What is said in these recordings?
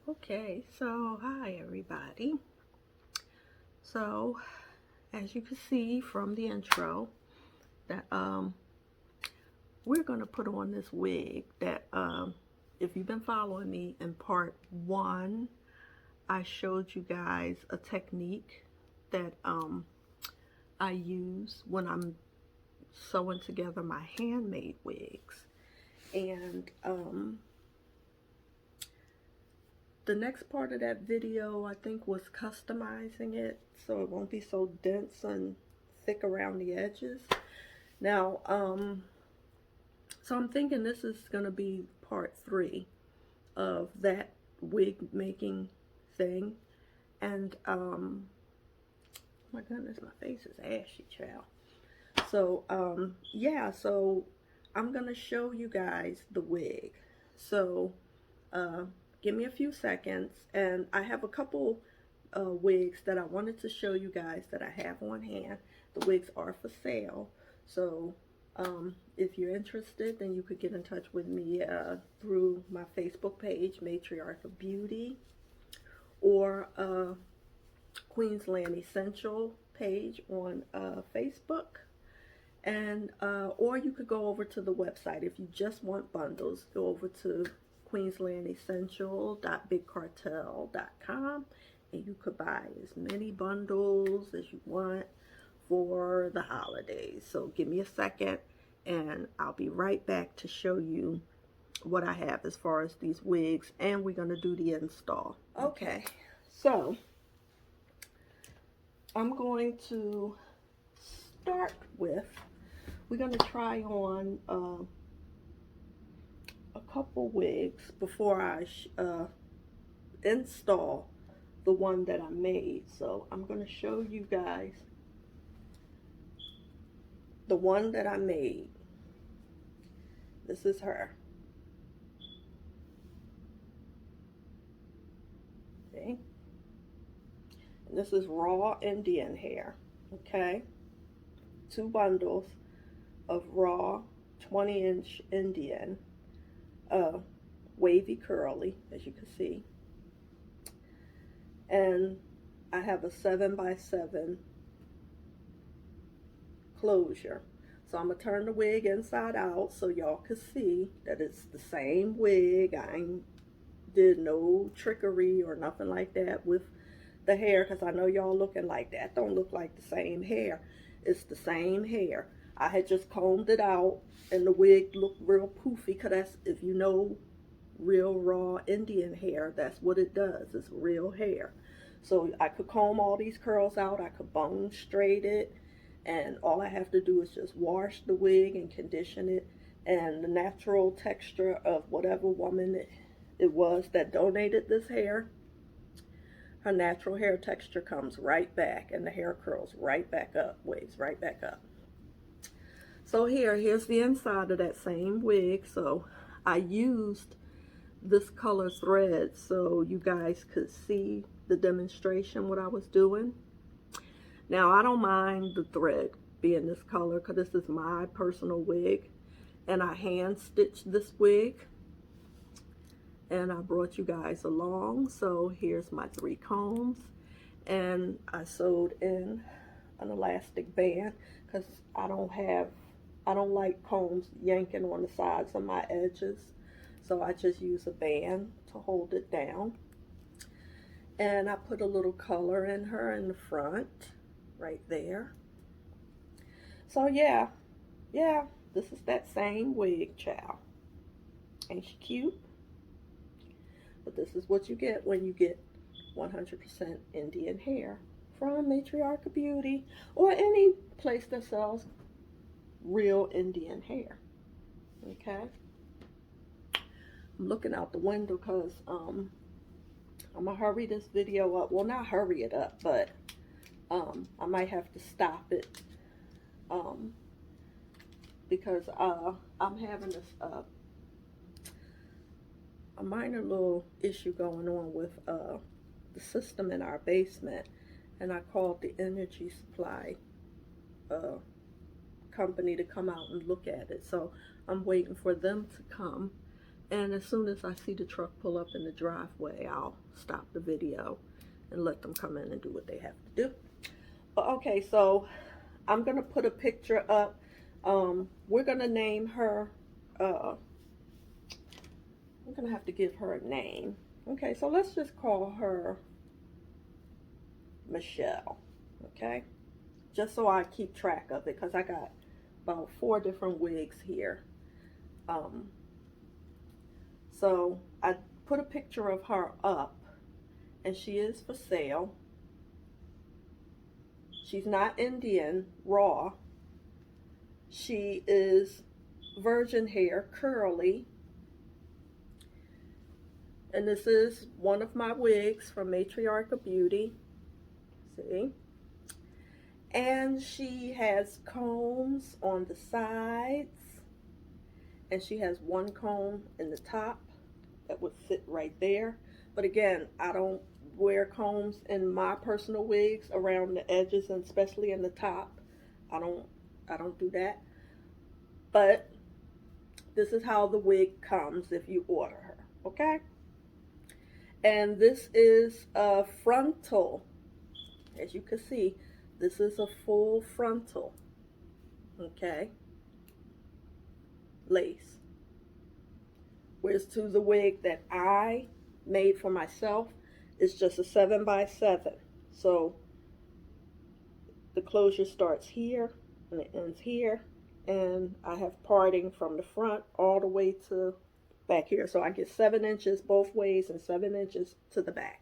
Okay, so hi everybody. So as you can see from the intro that we're gonna put on this wig that if you've been following me in part one, I showed you guys a technique that I use when I'm sewing together my handmade wigs. And the next part of that video, I think, was customizing it so it won't be so dense and thick around the edges. Now, so I'm thinking this is going to be part 3 of that wig making thing. And, my goodness, my face is ashy, child. So, yeah, so I'm going to show you guys the wig. So, uh, give me a few seconds, and I have a couple wigs that I wanted to show you guys that I have on hand. The wigs are for sale, so if you're interested, then you could get in touch with me through my Facebook page, Matriarch of Beauty, or Queensland Essential page on Facebook. And or you could go over to the website if you just want bundles. Go over to queenslandessential.bigcartel.com and you could buy as many bundles as you want for the holidays. So give me a second and I'll be right back to show you what I have as far as these wigs, and we're going to do the install. Okay, so I'm going to start with, we're going to try on a couple wigs before I install the one that I made. So I'm going to show you guys the one that I made. This is her. See? And this is raw Indian hair. Okay? 2 bundles of raw 20-inch Indian, wavy curly, as you can see. And I have a 7x7 closure. So I'm going to turn the wig inside out so y'all can see that it's the same wig. I ain't did no trickery or nothing like that with the hair, because I know y'all looking like that don't look like the same hair. It's the same hair. I had just combed it out and the wig looked real poofy, because that's, if you know real raw Indian hair, that's what it does. It's real hair. So I could comb all these curls out, I could bone straight it, and all I have to do is just wash the wig and condition it, and the natural texture of whatever woman it was that donated this hair, her natural hair texture comes right back, and the hair curls right back up, waves right back up. So here's the inside of that same wig. So I used this color thread so you guys could see the demonstration, what I was doing. Now, I don't mind the thread being this color because this is my personal wig, and I hand stitched this wig, and I brought you guys along. So here's my 3 combs, and I sewed in an elastic band because I don't like combs yanking on the sides of my edges, so I just use a band to hold it down. And I put a little color in her in the front right there. So yeah, this is that same wig, child. Ain't she cute? But this is what you get when you get 100% Indian hair from Matriarch of Beauty or any place that sells real Indian hair. Okay? I'm looking out the window because I'm gonna hurry this video up. Well, not hurry it up, but I might have to stop it because I'm having this a minor little issue going on with the system in our basement, and I called the energy supply company to come out and look at it. So I'm waiting for them to come And as soon as I see the truck pull up in the driveway, I'll stop the video and let them come in and do what they have to do. But okay, so I'm gonna put a picture up. We're gonna name her, we're gonna have to give her a name. Okay, so let's just call her Michelle, okay? Just so I keep track of it, because I got about 4 different wigs here. So I put a picture of her up, and she is for sale. She's not Indian, raw. She is virgin hair, curly. And this is one of my wigs from Matriarch of Beauty. See? And she has combs on the sides. And she has one comb in the top that would fit right there. But again, I don't wear combs in my personal wigs around the edges, and especially in the top. I don't do that. But this is how the wig comes if you order her, okay? And this is a frontal. As you can see, this is a full frontal, okay? Lace. Whereas to the wig that I made for myself is just a 7x7. So the closure starts here and it ends here. And I have parting from the front all the way to back here. So I get 7 inches both ways and 7 inches to the back.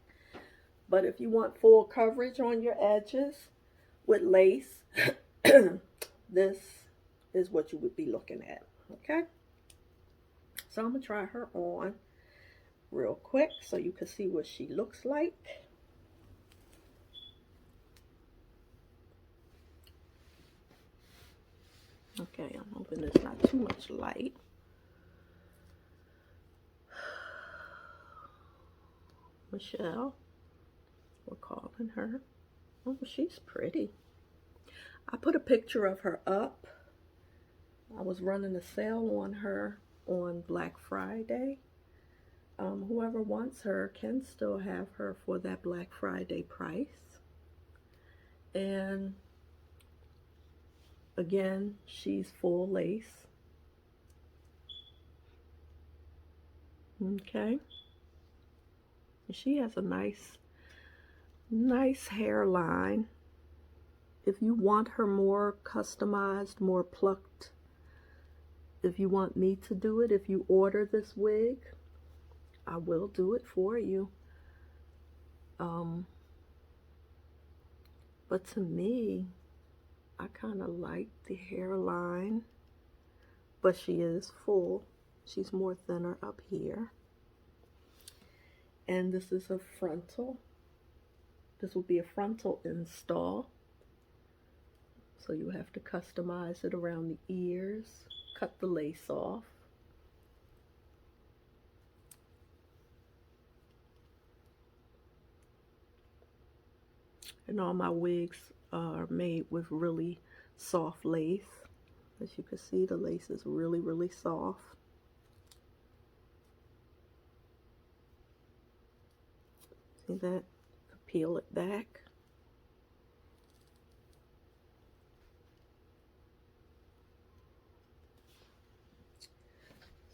But if you want full coverage on your edges with lace, this is what you would be looking at, okay? So I'm going to try her on real quick so you can see what she looks like. Okay, I'm hoping there's not too much light. Michelle, we're calling her. Oh, she's pretty. I put a picture of her up. I was running a sale on her on Black Friday. Whoever wants her can still have her for that Black Friday price. And again, she's full lace. Okay. She has a nice hairline. If you want her more customized, more plucked, if you want me to do it, if you order this wig, I will do it for you. But to me, I kind of like the hairline, but she is full. She's more thinner up here. And this is a frontal. This will be a frontal install. So you have to customize it around the ears, cut the lace off. And all my wigs are made with really soft lace. As you can see, the lace is really soft. See that? Peel it back.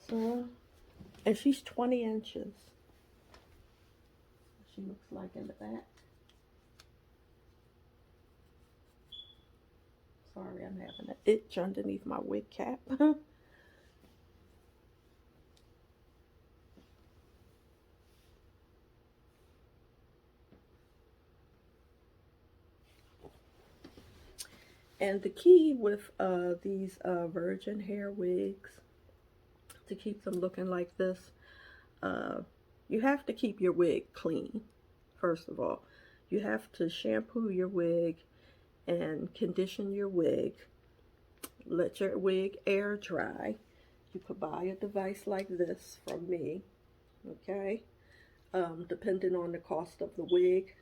So, and she's 20 inches. She looks like in the back. Sorry, I'm having an itch underneath my wig cap. And the key with these virgin hair wigs, to keep them looking like this, you have to keep your wig clean, first of all. You have to shampoo your wig and condition your wig. Let your wig air dry. You could buy a device like this from me, okay? Depending on the cost of the wig,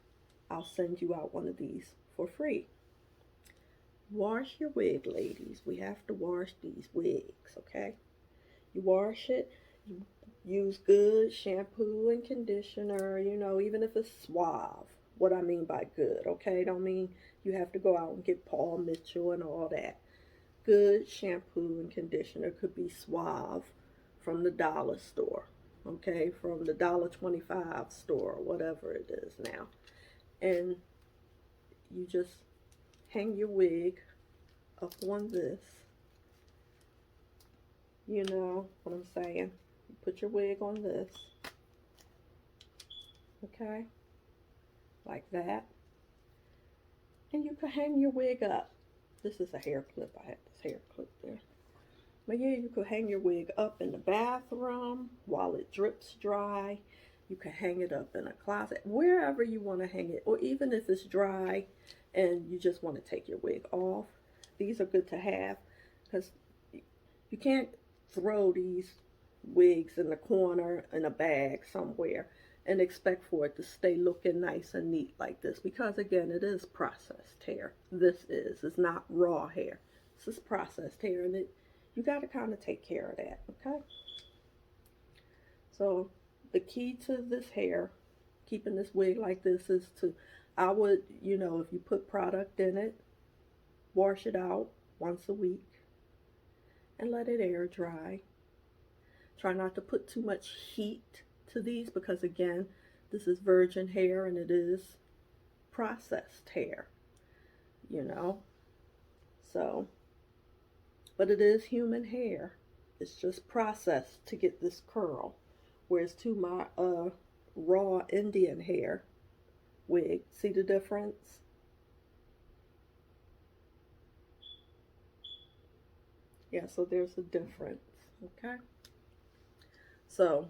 I'll send you out one of these for free. Wash your wig, ladies. We have to wash these wigs, okay? You wash it, you use good shampoo and conditioner, you know, even if it's suave. What I mean by good, okay? Don't mean you have to go out and get Paul Mitchell and all that. Good shampoo and conditioner could be suave from the dollar store, okay? From the $1.25 store, whatever it is now. And you just hang your wig up on this. You know what I'm saying? You put your wig on this, okay? Like that. And you can hang your wig up. This is a hair clip. I had this hair clip there. But yeah, you could hang your wig up in the bathroom while it drips dry. You can hang it up in a closet, wherever you want to hang it. Or even if it's dry and you just want to take your wig off. These are good to have because you can't throw these wigs in the corner in a bag somewhere and expect for it to stay looking nice and neat like this, because again, it is processed hair. It's not raw hair. This is processed hair, and you got to kind of take care of that, okay? So the key to this hair, keeping this wig like this, is to, I would, you know, if you put product in it, wash it out once a week and let it air dry. Try not to put too much heat to these because again, this is virgin hair and it is processed hair, you know. So, but it is human hair. It's just processed to get this curl. Whereas to my raw Indian hair wig, see the difference? Yeah, so there's a difference, okay? So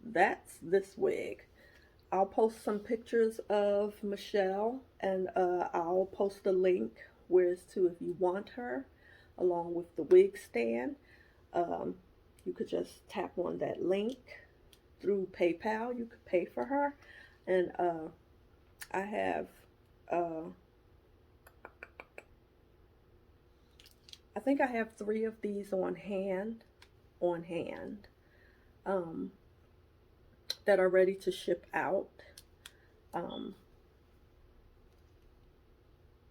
that's this wig. I'll post some pictures of Michelle, and I'll post a link where it's to, if you want her, along with the wig stand. Um, you could just tap on that link through PayPal. You could pay for her, and I have, I think I have 3 of these on hand, um, that are ready to ship out. Um,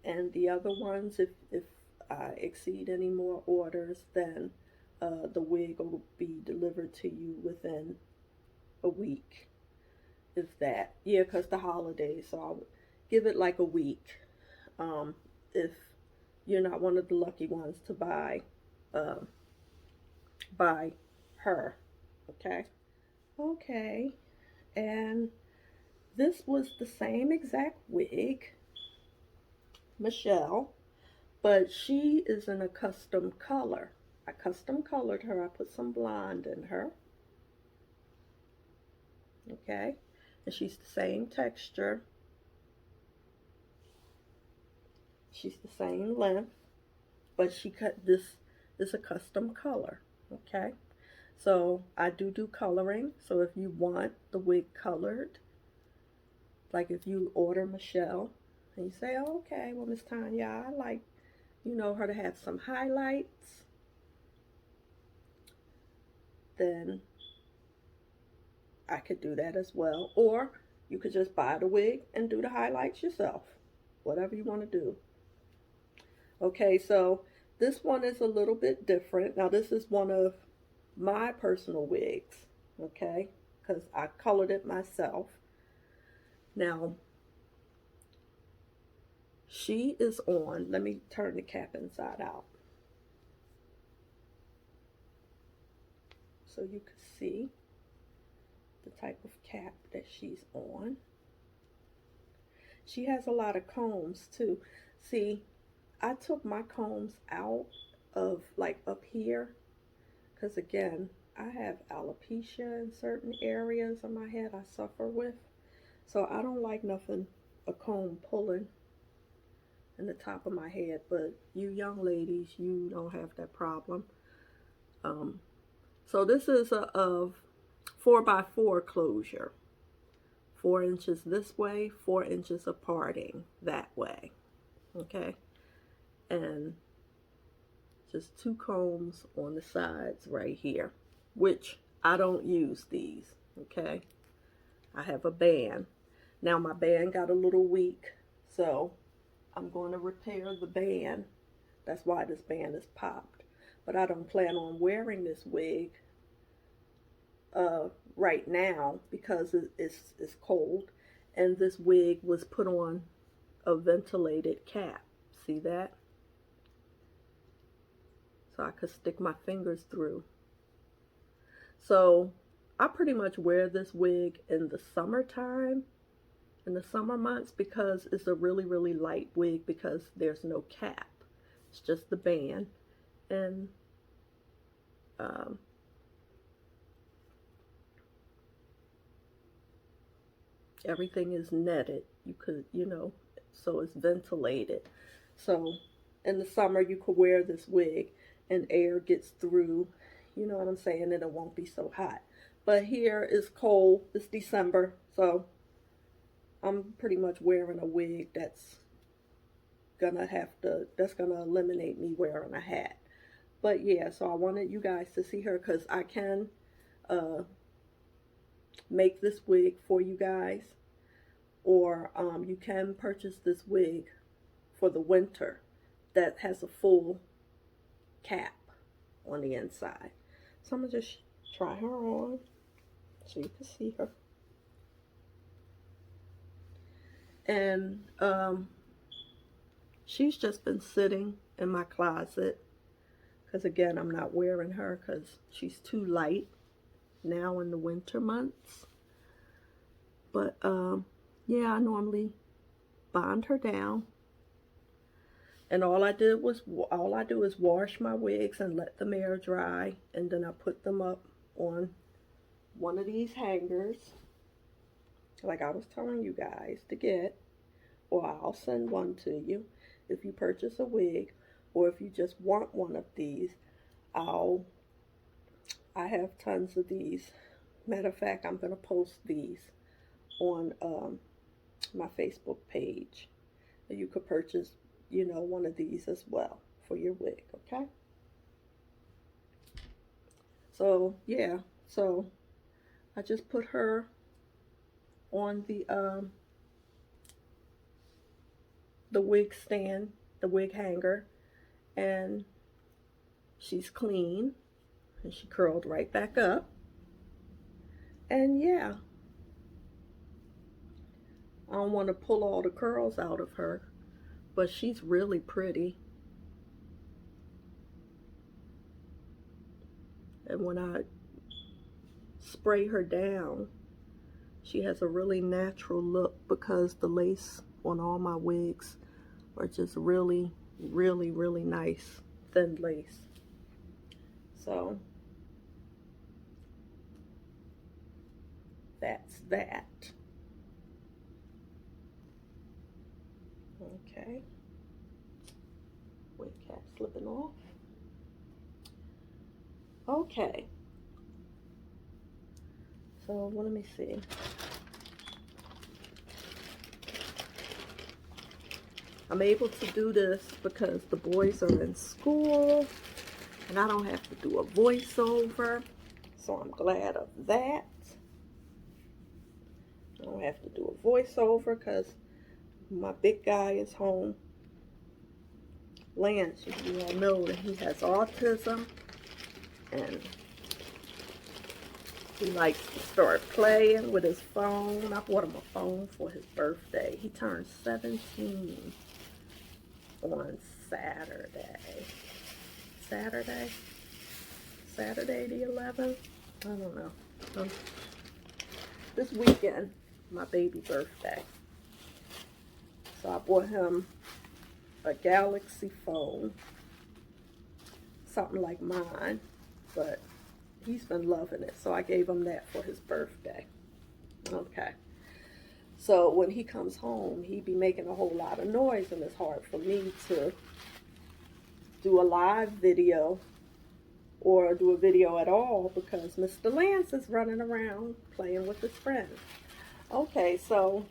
and the other ones, if I exceed any more orders, then the wig will be delivered to you within a week, if that. Yeah, because the holidays, so I'll give it like a week. If you're not one of the lucky ones to uh, buy her, okay? Okay, and this was the same exact wig, Michelle, but she is in a custom color. I custom colored her. I put some blonde in her. Okay, and she's the same texture. She's the same length, but she cut this is a custom color. Okay, so I do coloring. So if you want the wig colored, like if you order Michelle and you say, oh, okay, well, Miss Tanya, I like, you know, her to have some highlights, then I could do that as well. Or you could just buy the wig and do the highlights yourself. Whatever you want to do. Okay, so this one is a little bit different. Now this is one of my personal wigs, okay, because I colored it myself. Now she is on, let me turn the cap inside out so you can see the type of cap that she's on. She has a lot of combs too. See, I took my combs out of like up here because again, I have alopecia in certain areas of my head I suffer with. So I don't like nothing, a comb pulling in the top of my head. But you young ladies, you don't have that problem. So this is a 4x4 closure. 4 inches this way, 4 inches of parting that way. Okay. And just 2 combs on the sides right here, which I don't use these, okay? I have a band. Now my band got a little weak, so I'm going to repair the band. That's why this band is popped. But I don't plan on wearing this wig right now because it's cold. And this wig was put on a ventilated cap. See that? So I could stick my fingers through. So I pretty much wear this wig in the summertime, in the summer months, because it's a really, really light wig because there's no cap. It's just the band. And everything is netted. You could, so it's ventilated. So in the summer, you could wear this wig and air gets through, you know what I'm saying, and it won't be so hot. But here it's cold, it's December, so I'm pretty much wearing a wig that's gonna eliminate me wearing a hat. But yeah, so I wanted you guys to see her because I can make this wig for you guys, or you can purchase this wig for the winter that has a full cap on the inside. So I'm gonna just try her on so you can see her. And she's just been sitting in my closet because again I'm not wearing her because she's too light now in the winter months. But yeah, I normally bond her down, and all I do is wash my wigs and let them air dry, and then I put them up on one of these hangers like I was telling you guys to get, or I'll send one to you if you purchase a wig, or if you just want one of these. I have tons of these. Matter of fact, I'm gonna post these on my Facebook page. You could purchase, one of these as well for your wig, okay? So yeah, so I just put her on the wig stand, the wig hanger, and she's clean, and she curled right back up. And yeah, I don't want to pull all the curls out of her, but she's really pretty. And when I spray her down, she has a really natural look because the lace on all my wigs are just really, really, really nice thin lace. So that's that. Okay. Wig cap slipping off. Okay. So let me see. I'm able to do this because the boys are in school and I don't have to do a voiceover. So I'm glad of that. I don't have to do a voiceover because my big guy is home. Lance, you all know that he has autism and he likes to start playing with his phone. I bought him a phone for his birthday. He turned 17 on Saturday. Saturday the 11th? I don't know. This weekend, my baby birthday. So I bought him a Galaxy phone, something like mine, but he's been loving it, so I gave him that for his birthday. Okay. So when he comes home, he be making a whole lot of noise, and it's hard for me to do a live video or do a video at all because Mr. Lance is running around playing with his friends. Okay, so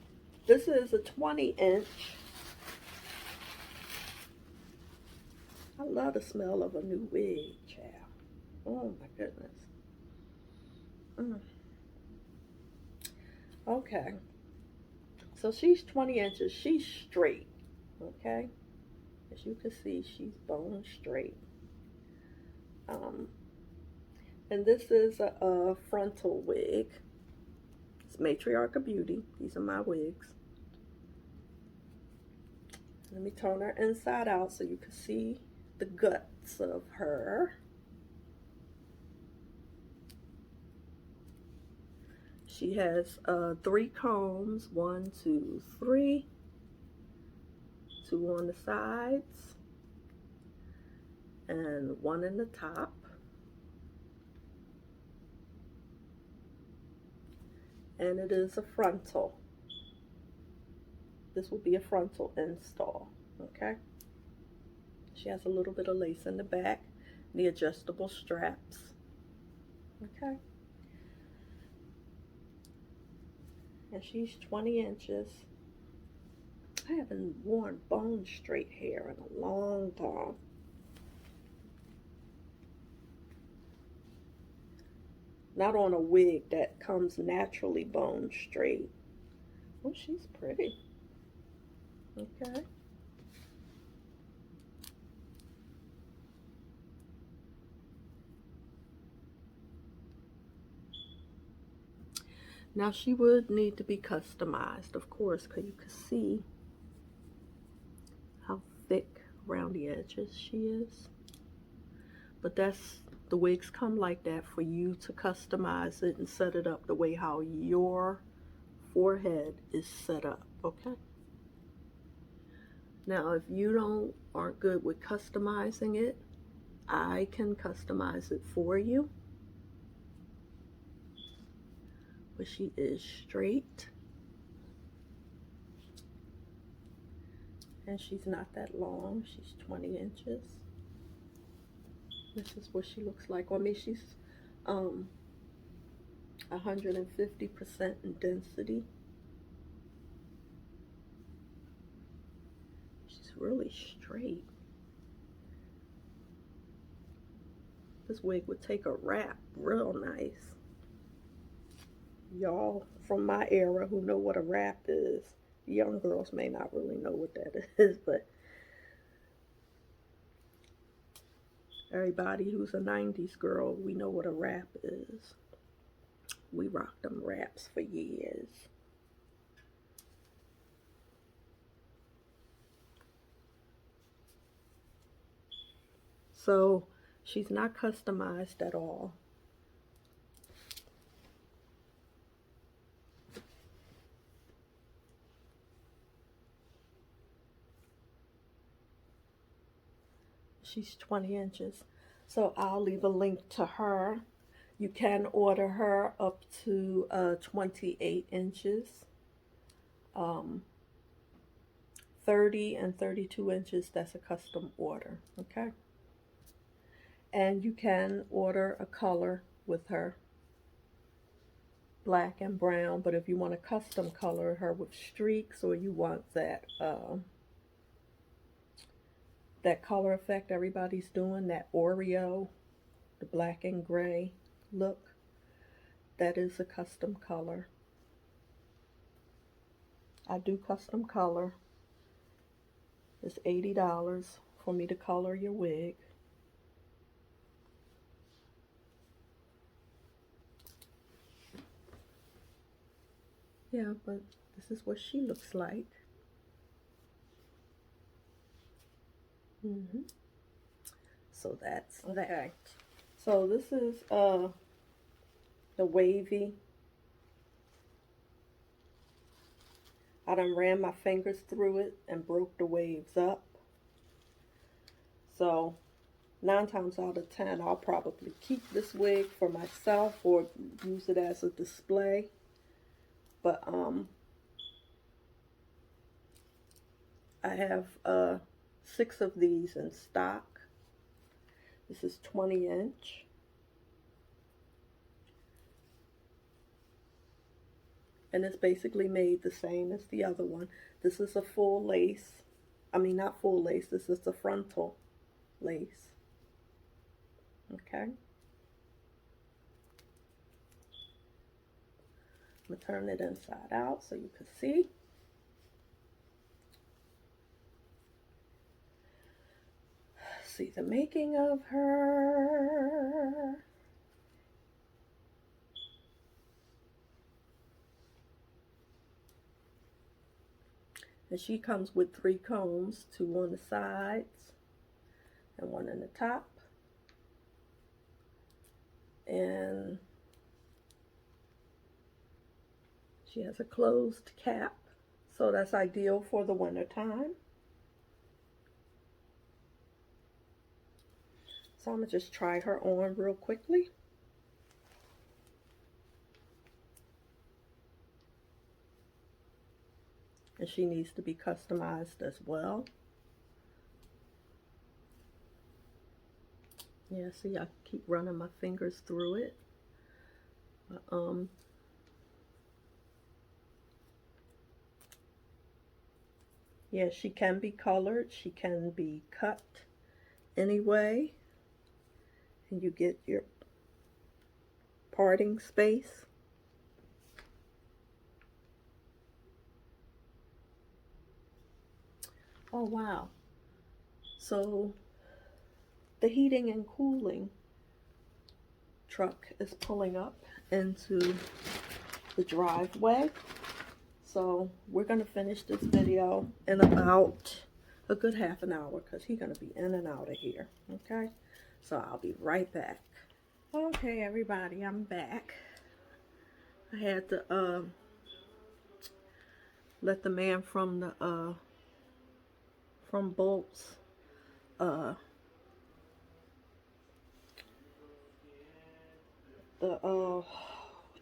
this is a 20-inch. I love the smell of a new wig, child. Oh my goodness. Mm. Okay. So she's 20 inches. She's straight. Okay. As you can see, she's bone straight. Um, and this is a frontal wig. It's Matriarch of Beauty. These are my wigs. Let me turn her inside out so you can see the guts of her. She has 3 combs, 1, 2, 3, 2 on the sides, and 1 in the top. And it is a frontal. This will be a frontal install, okay? She has a little bit of lace in the back, the adjustable straps, okay? And she's 20 inches. I haven't worn bone straight hair in a long time. Not on a wig that comes naturally bone straight. Oh, she's pretty. Okay. Now she would need to be customized, of course, because you can see how thick around the edges she is. But the wigs come like that for you to customize it and set it up the way how your forehead is set up, okay? Now, if you aren't good with customizing it, I can customize it for you. But she is straight. And she's not that long. She's 20 inches. This is what she looks like on me. She's 150% in density. She's really straight. This wig would take a wrap real nice. Y'all from my era who know what a wrap is. Young girls may not really know what that is, but everybody who's a 90s girl, we know what a wrap is. We rocked them wraps for years. So she's not customized at all. She's 20 inches. So I'll leave a link to her. You can order her up to 28 inches. 30 and 32 inches, that's a custom order, okay? And you can order a color with her, black and brown, but if you want to custom color her with streaks, or you want that color effect everybody's doing, that Oreo, the black and gray look, that is a custom color. I do custom color. It's $80 for me to color your wig. Yeah, but this is what she looks like. So that's that. So this is the wavy. I done ran my fingers through it and broke the waves up. So 9 times out of 10, I'll probably keep this wig for myself or use it as a display. But I have 6 of these in stock. This is 20 inch. And it's basically made the same as the other one. This is a full lace. I mean, not full lace. This is the frontal lace. Okay. I'm gonna turn it inside out so you can see. See the making of her. And she comes with 3 combs, 2 on the sides and 1 in the top. And she has a closed cap, so that's ideal for the winter time. So I'm gonna just try her on real quickly. And she needs to be customized as well. Yeah, see, I keep running my fingers through it. Yeah, she can be colored. She can be cut anyway. And you get your parting space. Oh, wow. So the heating and cooling truck is pulling up into the driveway. So we're gonna finish this video in about a good half an hour because he's gonna be in and out of here. Okay, so I'll be right back. Okay, everybody, I'm back. I had to let the man from the from Bolts what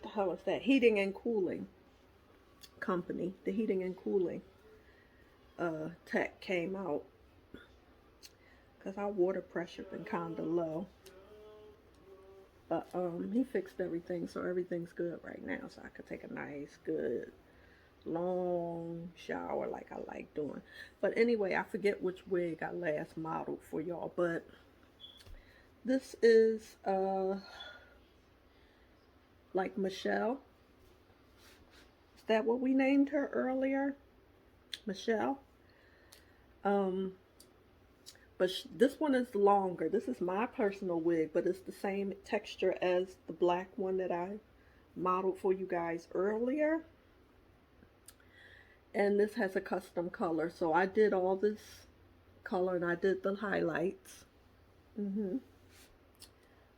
the hell is that, heating and cooling company, the heating and cooling tech came out because our water pressure been kind of low. But he fixed everything, so everything's good right now. So I could take a nice, good, long shower like I like doing. But anyway, I forget which wig I last modeled for y'all. But this is like Michelle. Is that what we named her earlier? Michelle. But this one is longer. This is my personal wig, but it's the same texture as the black one that I modeled for you guys earlier. And this has a custom color. So I did all this color and I did the highlights.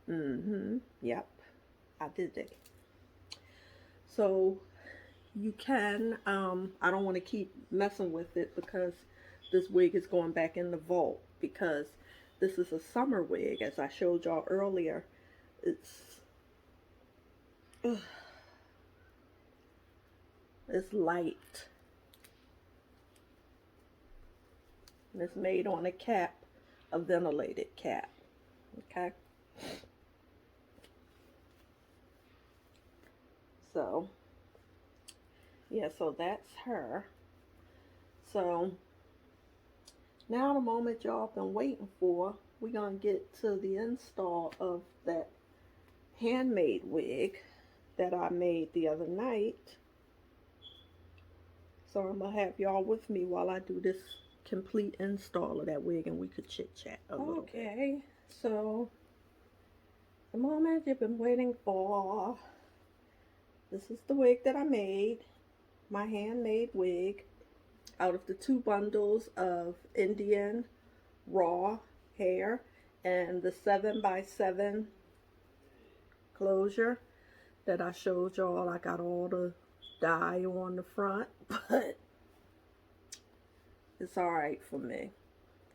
Yep, I did it. So you can, I don't want to keep messing with it because this wig is going back in the vault, because this is a summer wig, as I showed y'all earlier. It's light. And it's made on a cap, a ventilated cap. Okay. So, yeah, so that's her. So, now the moment y'all been waiting for, we're going to get to the install of that handmade wig that I made the other night. So I'm going to have y'all with me while I do this complete install of that wig, and we could chit chat a little bit. Okay, so the moment you've been waiting for. This is the wig that I made, my handmade wig, out of the 2 bundles of Indian raw hair and the 7x7 closure that I showed y'all. I got all the dye on the front, but it's alright for me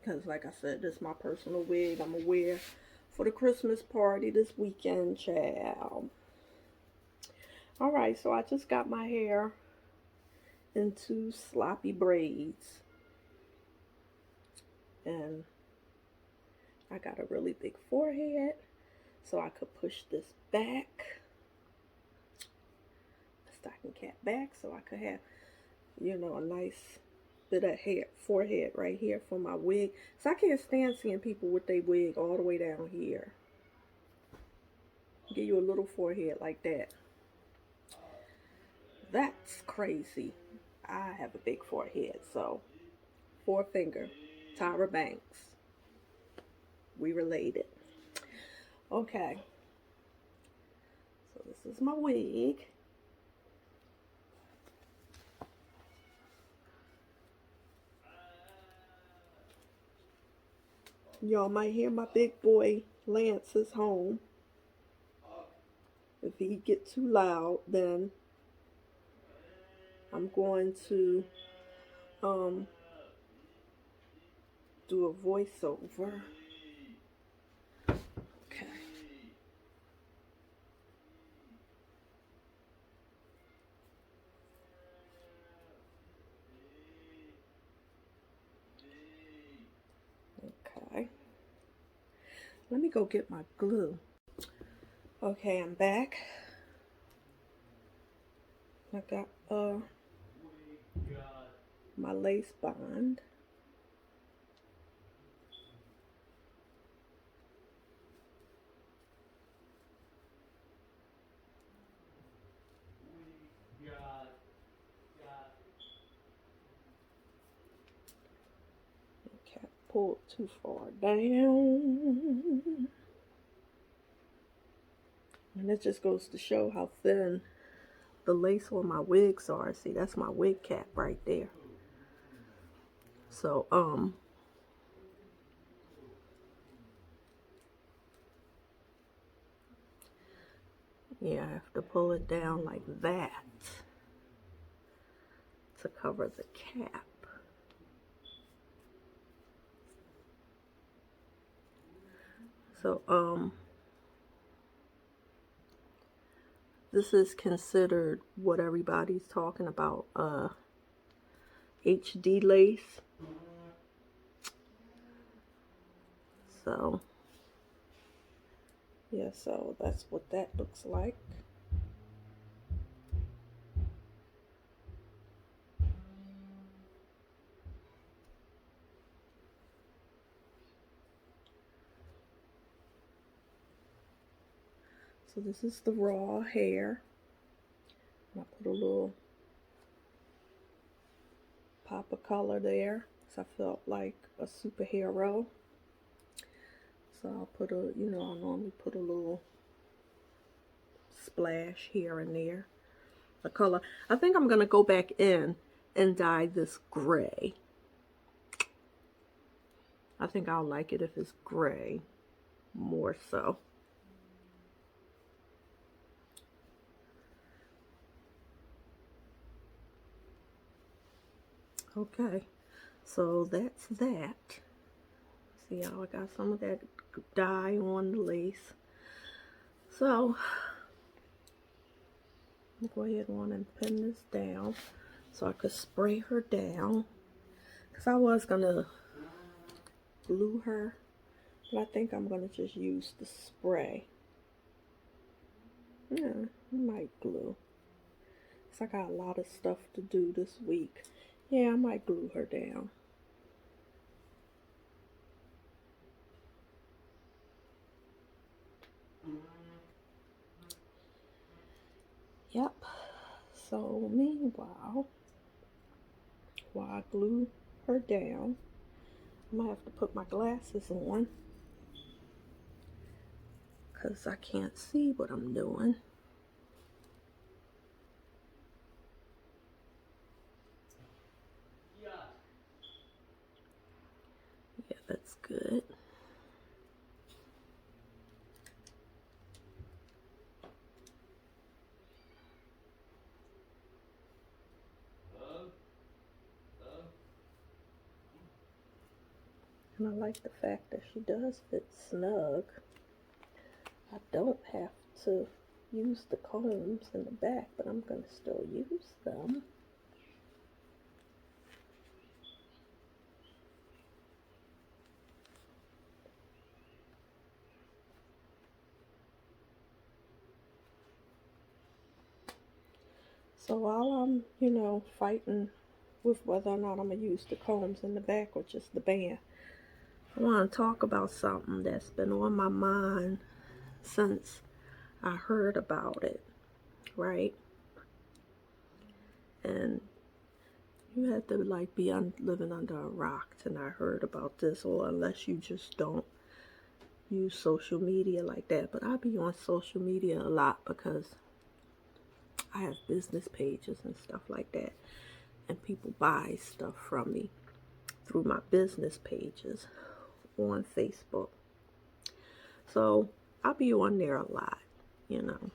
because, like I said, this is my personal wig I'm gonna wear for the Christmas party this weekend, child. Alright, so I just got my hair into sloppy braids, and I got a really big forehead, so I could push this back, the stocking cap back, so I could have, you know, a nice bit of hair, forehead right here for my wig. So I can't stand seeing people with their wig all the way down here. Give you a little forehead like that. That's crazy. I have a big forehead, so four finger, Tyra Banks. We related. Okay, so this is my wig. Y'all might hear my big boy Lance's home. If he get too loud, then I'm going to do a voiceover. Okay. Okay. Let me go get my glue. Okay, I'm back. I got my lace bond. Okay, pull it too far down. And it just goes to show how thin the lace on my wigs are. See, that's my wig cap right there. So, yeah, I have to pull it down like that to cover the cap. So, this is considered what everybody's talking about, HD lace. So, yeah, so that's what that looks like. So this is the raw hair. I put a little pop of color there because I felt like a superhero. So I'll put a, I normally put a little splash here and there. The color. I think I'm going to go back in and dye this gray. I think I'll like it if it's gray more so. Okay, so that's that. See how I got some of that dye on the lace. So, I'll go ahead on and pin this down so I could spray her down. Because I was going to glue her, but I think I'm going to just use the spray. Yeah, I might glue. Because I got a lot of stuff to do this week. Yeah, I might glue her down. Yep. So meanwhile, while I glue her down, I might have to put my glasses on because I can't see what I'm doing. Yeah, that's good. And I like the fact that she does fit snug. I don't have to use the combs in the back, but I'm going to still use them. So while I'm, fighting with whether or not I'm going to use the combs in the back or just the band, I want to talk about something that's been on my mind since I heard about it, right? You had to like be living under a rock to not heard about this, or unless you just don't use social media like that. But I be on social media a lot because I have business pages and stuff like that, and people buy stuff from me through my business pages on Facebook. So I'll be on there a lot, you know.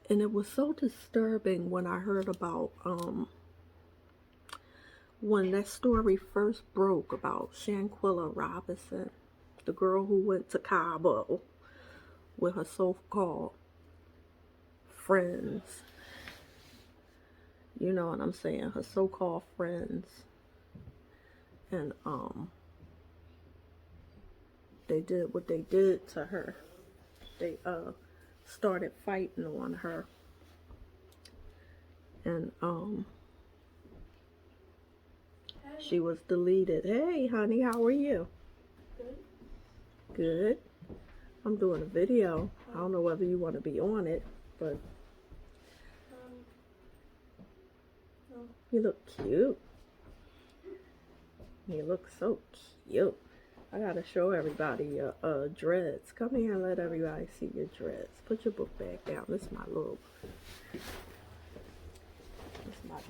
And it was so disturbing when I heard about when that story first broke about Shanquella Robinson, the girl who went to Cabo with her so-called friends. You know what I'm saying? Her so-called friends. And they did what they did to her. They started fighting on her. And she was deleted. Hey honey, how are you? Good. Good. I'm doing a video. I don't know whether you want to be on it, but No. you look cute. You look so cute. I gotta show everybody your dreads. Come here and let everybody see your dreads. Put your book back down. This is my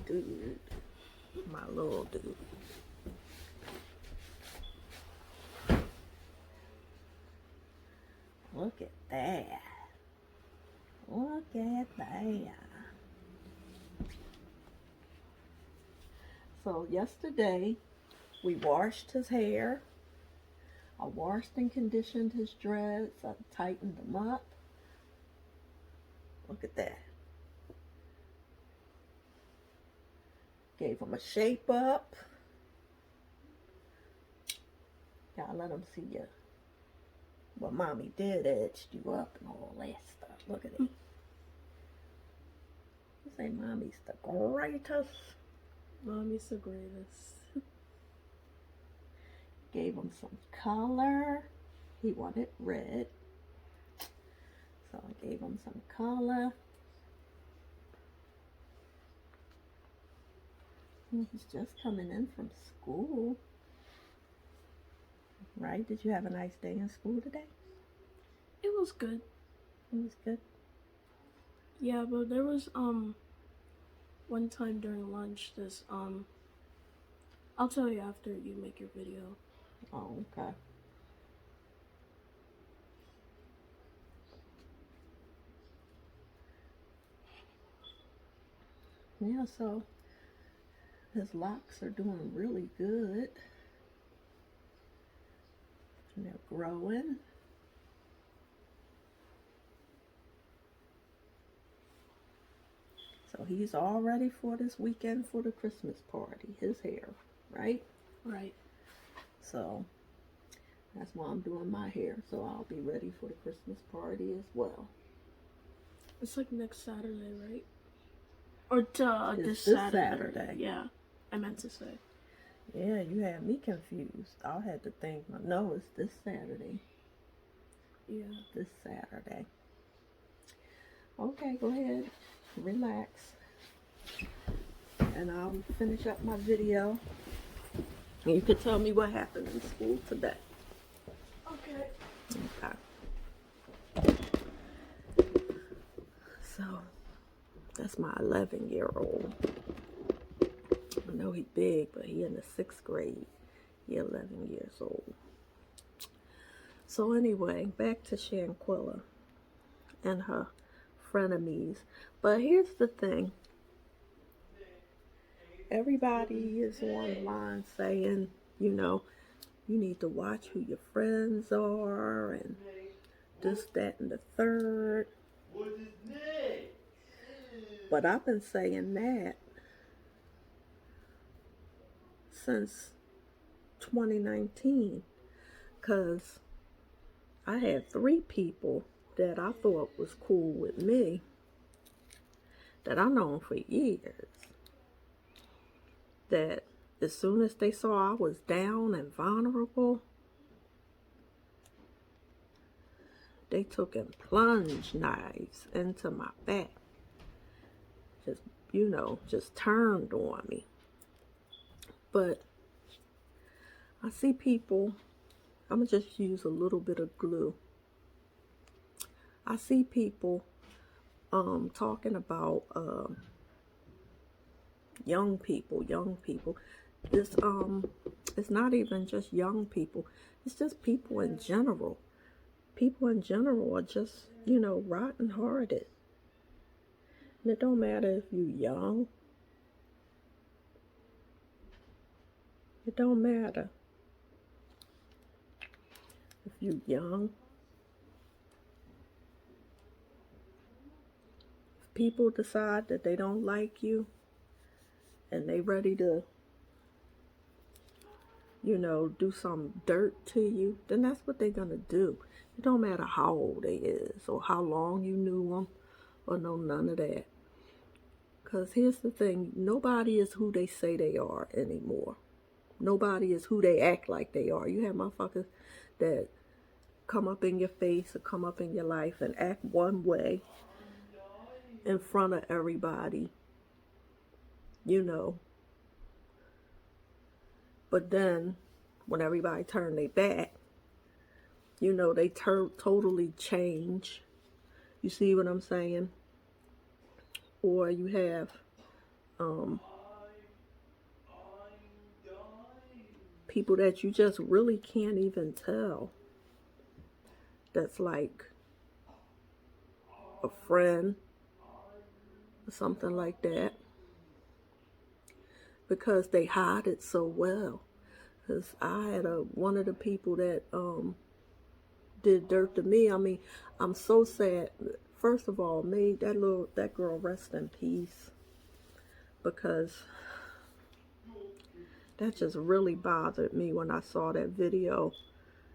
dude. My little dude. Look at that. Look at that. So yesterday we washed his hair. I washed and conditioned his dreads. I tightened them up. Look at that. Gave him a shape up. Gotta let him see you. But mommy did edged you up and all that stuff. Look at it. You say mommy's the greatest. Mommy's the greatest. Gave him some color. He wanted red. So I gave him some color. He's just coming in from school. Right? Did you have a nice day in school today? It was good. It was good. Yeah, but there was one time during lunch this I'll tell you after you make your video. Oh, okay. Yeah, so his locks are doing really good. And they're growing. So he's all ready for this weekend for the Christmas party. His hair, right? Right. So that's why I'm doing my hair. So I'll be ready for the Christmas party as well. It's like next Saturday, right? Or It's this this Saturday. Saturday. Yeah, I meant to say. Yeah, you had me confused. I had to think, no, it's this Saturday. Yeah. This Saturday. Okay, go ahead. Relax. And I'll finish up my video. And you can tell me what happened in school today. Okay. Okay. So, that's my 11-year-old. I know he big, but he in the 6th grade. He 11 years old. So anyway, back to Shanquella and her frenemies. But here's the thing. Everybody is online saying, you know, you need to watch who your friends are and this, that, and the third. But I've been saying that since 2019 because I had 3 people that I thought was cool with me that I known for years, that as soon as they saw I was down and vulnerable, they took and plunged knives into my back just, you know, just turned on me. But I see people, I'm going to just use a little bit of glue. I see people talking about young people. It's not even just young people. It's just people in general. People in general are just, you know, rotten hearted. And it don't matter if you young. It don't matter if you young. If people decide that they don't like you and they ready to, you know, do some dirt to you, then that's what they're gonna do. It don't matter how old they is or how long you knew them or no none of that. Because here's the thing, nobody is who they say they are anymore. Nobody is who they act like they are. You have motherfuckers that come up in your face or come up in your life and act one way in front of everybody, you know. But then when everybody turn their back, you know, they totally change. You see what I'm saying? Or you have people that you just really can't even tell. That's like a friend or something like that. Because they hide it so well. Because I had one of the people that did dirt to me. I mean, I'm so sad. First of all, may that girl rest in peace, because that just really bothered me when I saw that video,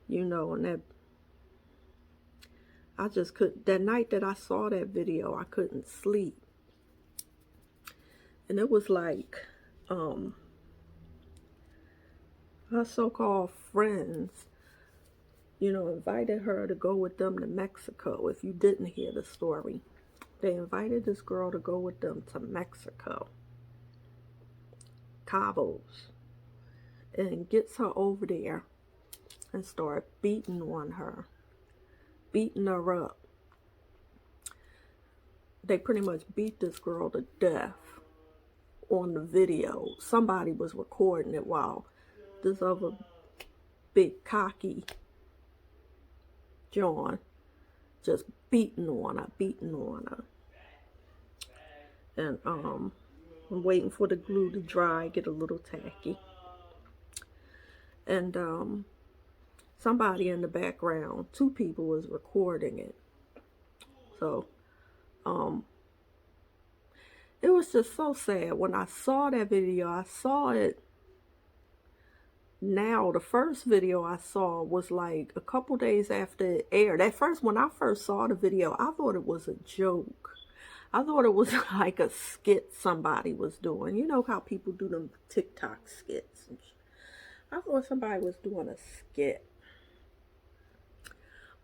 you know, and that I just couldn't. That night that I saw that video, I couldn't sleep, and it was like, her so-called friends, you know, invited her to go with them to Mexico. If you didn't hear the story, they invited this girl to go with them to Mexico, Cabos, and gets her over there and start beating on her, beating her up. They pretty much beat this girl to death on the video. Somebody was recording it while this other big cocky John just beating on her. And I'm waiting for the glue to dry, get a little tacky. And somebody in the background, 2 people was recording it. So it was just so sad. When I saw that video, I saw it now. The first video I saw was like a couple days after it aired. When I first saw the video, I thought it was a joke. I thought it was like a skit somebody was doing. You know how people do them TikTok skits. I thought somebody was doing a skit.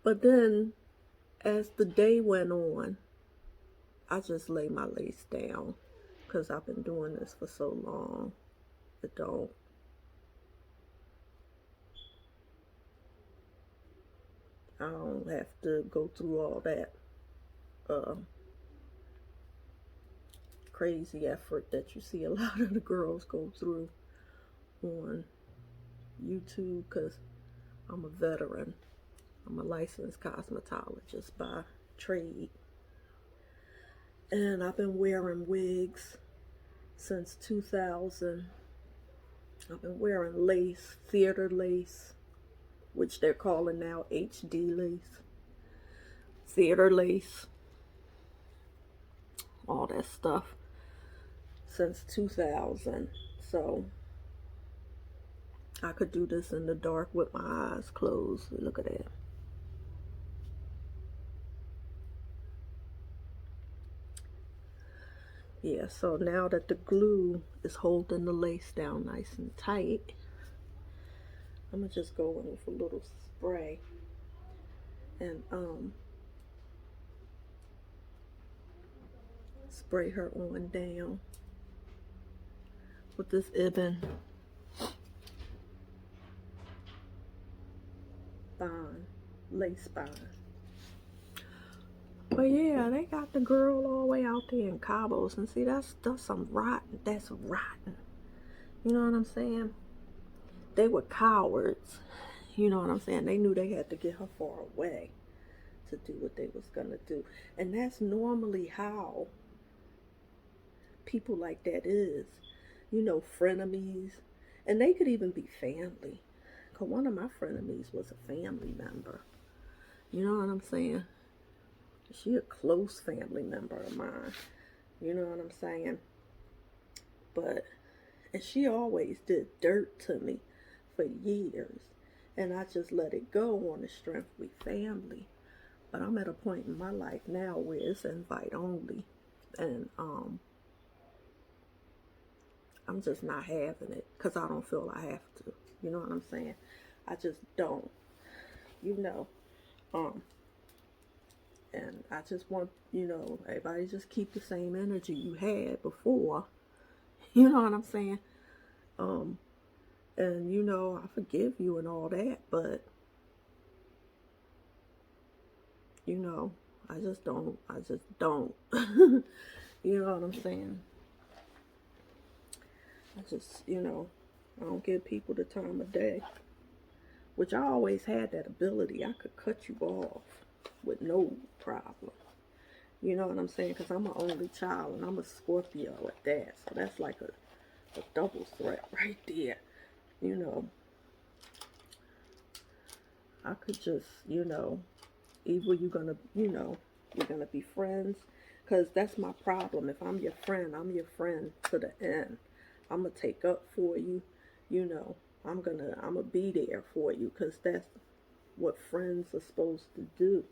But then, as the day went on, I just lay my lace down, because I've been doing this for so long. I don't have to go through all that crazy effort that you see a lot of the girls go through on YouTube, because I'm a veteran. I'm a licensed cosmetologist by trade. And I've been wearing wigs since 2000. I've been wearing lace, theater lace, which they're calling now HD lace, theater lace, all that stuff since 2000. So I could do this in the dark with my eyes closed. Look at that. Yeah, so now that the glue is holding the lace down nice and tight, I'm gonna just go in with a little spray and spray her on down with this Ibn Bond lace bond. But yeah, they got the girl all the way out there in Cabos, and see, that's some rotten. That's rotten. You know what I'm saying? They were cowards. You know what I'm saying? They knew they had to get her far away to do what they was gonna do, and that's normally how people like that is. You know, frenemies, and they could even be family. Cause one of my frenemies was a family member. You know what I'm saying? She a close family member of mine. You know what I'm saying? But, and she always did dirt to me for years. And I just let it go on the strength we family. But I'm at a point in my life now where it's invite only. And I'm just not having it because I don't feel I have to. You know what I'm saying? I just don't. You know. And I just want, you know, everybody just keep the same energy you had before. You know what I'm saying? And you know, I forgive you and all that, but you know, I just don't. You know what I'm saying? I just, you know, I don't give people the time of day. Which I always had that ability. I could cut you off with no problem. You know what I'm saying? Because I'm an only child and I'm a Scorpio at that. So that's like a double threat right there. You know, I could just, you know, either you're going to, you know, you're going to be friends. Because that's my problem. If I'm your friend to the end. I'm going to take up for you. You know, I'm going to be there for you. Because that's what friends are supposed to do.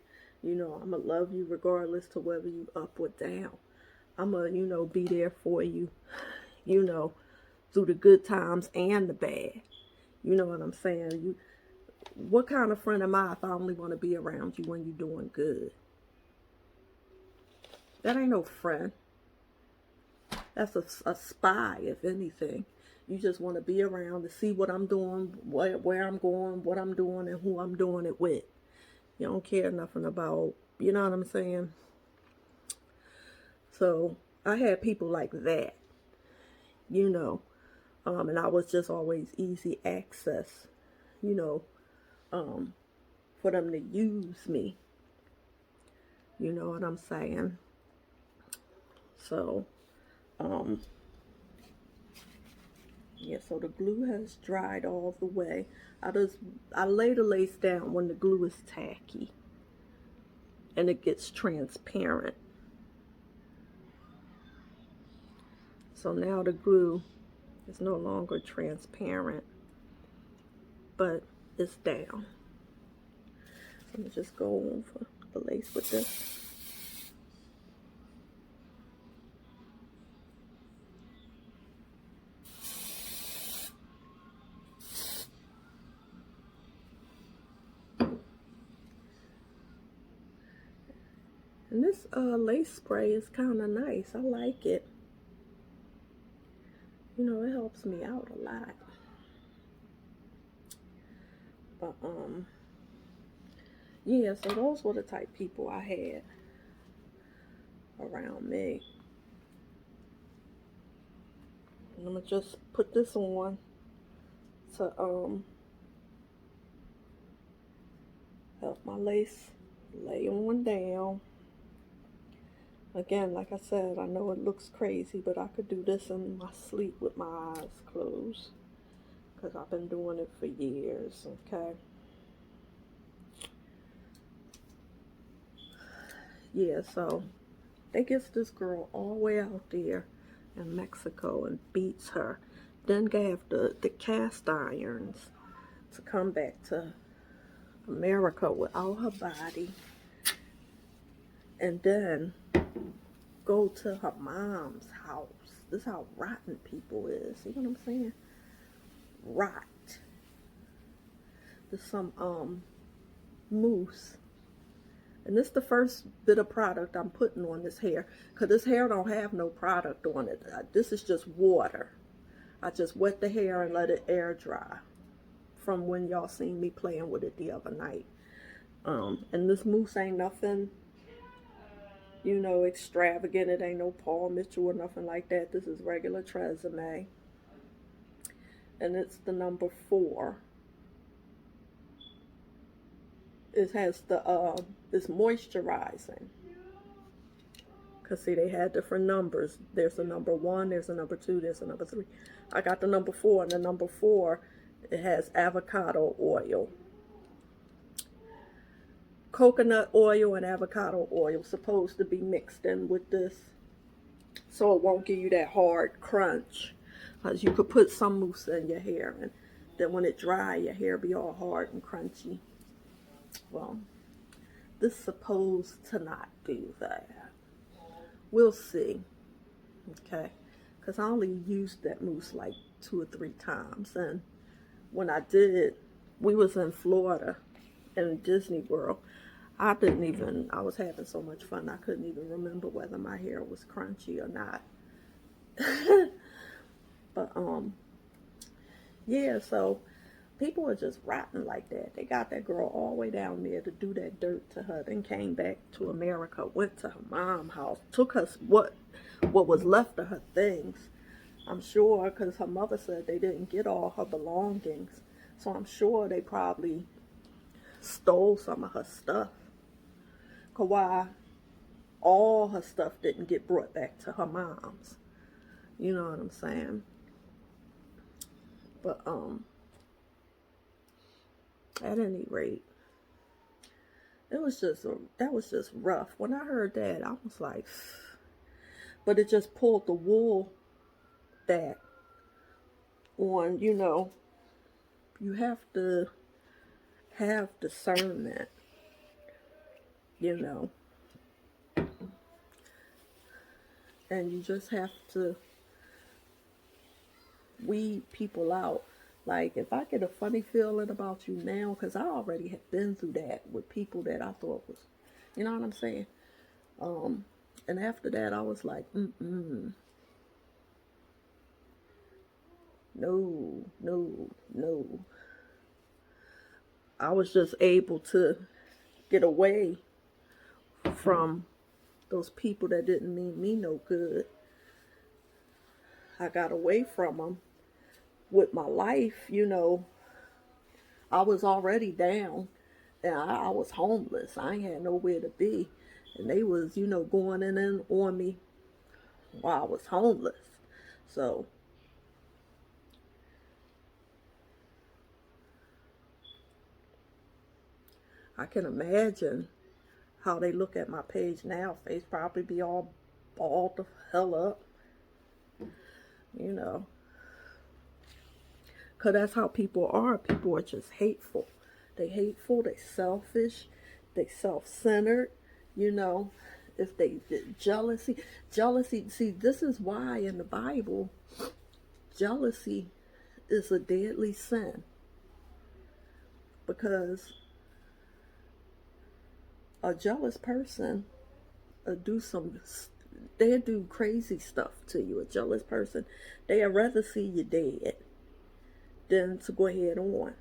You know, I'm going to love you regardless to whether you up or down. I'm going to, you know, be there for you, you know, through the good times and the bad. You know what I'm saying? What kind of friend am I if I only want to be around you when you're doing good? That ain't no friend. That's a spy, if anything. You just want to be around to see what I'm doing, where I'm going, what I'm doing, and who I'm doing it with. You don't care nothing about, you know what I'm saying? So I had people like that, you know, and I was just always easy access, you know, for them to use me. You know what I'm saying? So, yeah, so the glue has dried all the way. I lay the lace down when the glue is tacky and it gets transparent. So now the glue is no longer transparent, but it's down. So I'm gonna just go over the lace with this. And this lace spray is kind of nice. I like it. You know, it helps me out a lot. But yeah, so those were the type of people I had around me. And I'm gonna just put this on to help my lace lay on down. Again, like I said, I know it looks crazy, but I could do this in my sleep with my eyes closed because I've been doing it for years. Okay. Yeah, so they gets this girl all the way out there in Mexico and beats her. Then gave the cast irons to come back to America without her body. And then go to her mom's house. This is how rotten people is. You know what I'm saying? Rot. There's some moose And this is the first bit of product I'm putting on this hair, because this hair don't have no product on it. This is just water. I just wet the hair and let it air dry from when y'all seen me playing with it the other night. And this mousse ain't nothing, you know, extravagant. It ain't no Paul Mitchell or nothing like that. This is regular Tresemme. And it's the number 4. It has the, it's moisturizing. Because see, they had different numbers. There's a number 1, there's a number 2, there's a number 3. I got the number 4, and the number 4, it has avocado oil. Coconut oil and avocado oil supposed to be mixed in with this, so it won't give you that hard crunch. Because you could put some mousse in your hair, and then when it dry, your hair be all hard and crunchy. Well, this is supposed to not do that. We'll see. Okay, because I only used that mousse like 2 or 3 times, and when I did, we was in Florida in Disney World. I was having so much fun, I couldn't even remember whether my hair was crunchy or not. But yeah, so people are just rotten like that. They got that girl all the way down there to do that dirt to her, then came back to America, went to her mom's house, took us what was left of her things. I'm sure, because her mother said they didn't get all her belongings, so I'm sure they probably stole some of her stuff. Cause why all her stuff didn't get brought back to her mom's. You know what I'm saying? But at any rate, that was just rough. When I heard that, I was like, but it just pulled the wool back on, you know, you have to have discernment, you know, and you just have to weed people out. Like, if I get a funny feeling about you now, because I already have been through that with people that I thought was, you know what I'm saying? And after that, I was like, no, no, no. I was just able to get away from those people that didn't mean me no good. I got away from them with my life, you know. I was already down, and I was homeless. I ain't had nowhere to be, and they was, you know, going in on me while I was homeless. So I can imagine how they look at my page now. Face probably be all balled the hell up, you know. Because that's how people are. People are just hateful. They hateful, they selfish, they self-centered, you know. If they jealousy, see, this is why in the Bible, jealousy is a deadly sin. Because a jealous person they'll do crazy stuff to you. A jealous person, they'd rather see you dead than to go ahead on.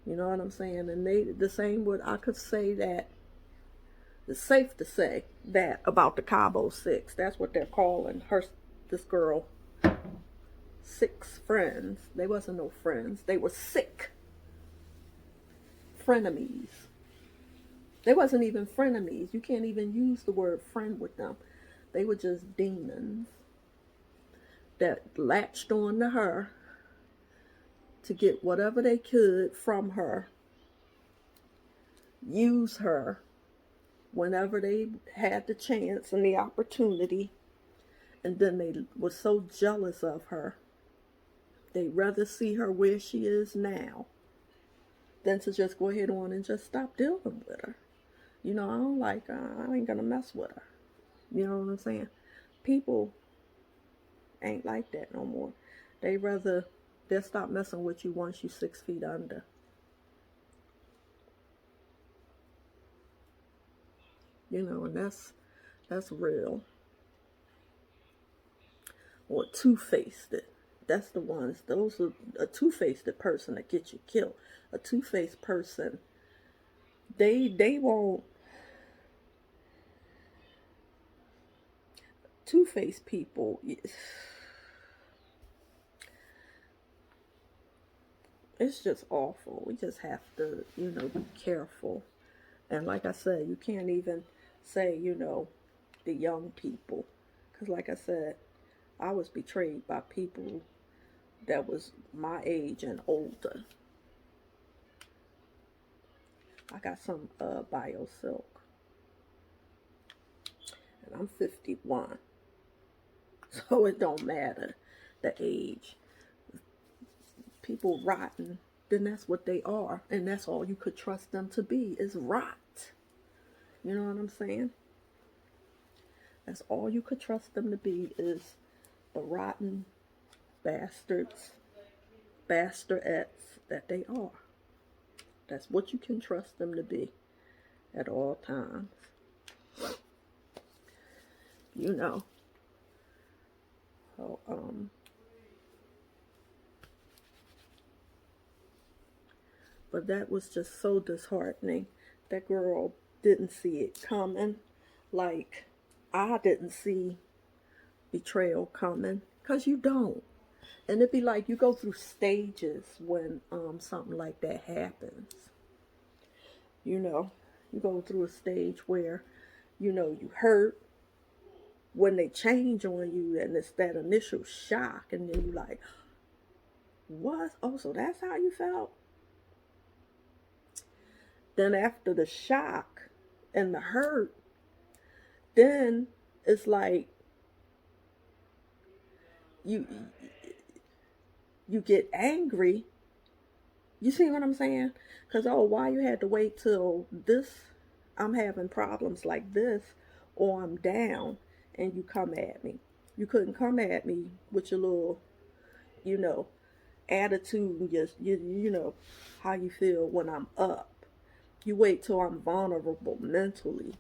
You know what I'm saying? And the same would, I could say that, it's safe to say that about the Cabo Six. That's what they're calling her, this girl, 6 friends. They wasn't no friends. They were sick frenemies. They wasn't even frenemies. You can't even use the word friend with them. They were just demons that latched on to her to get whatever they could from her, use her whenever they had the chance and the opportunity, and then they were so jealous of her, they'd rather see her where she is now than to just go ahead on and just stop dealing with her. You know, I don't like her. I ain't gonna mess with her. You know what I'm saying? People ain't like that no more. They'll stop messing with you once you 6 feet under. You know, and that's real. Or two-faced. That's the ones. Those are a two-faced person that get you killed. A two-faced person, they won't. Two-faced people, it's just awful. We just have to, be careful. And like I said, you can't even say, the young people. Because like I said, I was betrayed by people that was my age and older. I got some Bio Silk, and I'm 51. So it don't matter the age. People rotten, then that's what they are. And that's all you could trust them to be is rot. You know what I'm saying? That's all you could trust them to be is the rotten bastards, bastardettes that they are. That's what you can trust them to be at all times. You know. So, but that was just so disheartening. That girl didn't see it coming. Like, I didn't see betrayal coming. Because you don't. And it'd be like you go through stages when something like that happens. You know, you go through a stage where, you hurt when they change on you, and it's that initial shock, and then you're like, what? Oh, so that's how you felt? Then after the shock and the hurt, then it's like you you get angry. You see what I'm saying? Because, oh, why you had to wait till this, I'm having problems like this, or I'm down, and you come at me. You couldn't come at me with your little, you know, attitude and just, how you feel when I'm up. You wait till I'm vulnerable mentally.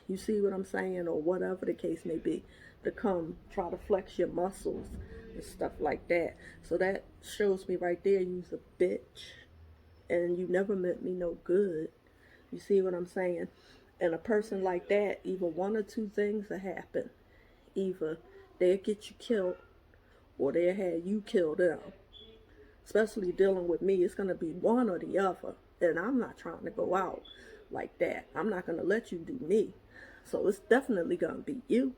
You see what I'm saying? Or whatever the case may be, to come try to flex your muscles and stuff like that. So that shows me right there you's a bitch. And you never meant me no good. You see what I'm saying? And a person like that, either one or two things will happen. Either they'll get you killed, or they'll have you kill them. Especially dealing with me, it's going to be one or the other. And I'm not trying to go out like that. I'm not going to let you do me. So it's definitely going to be you.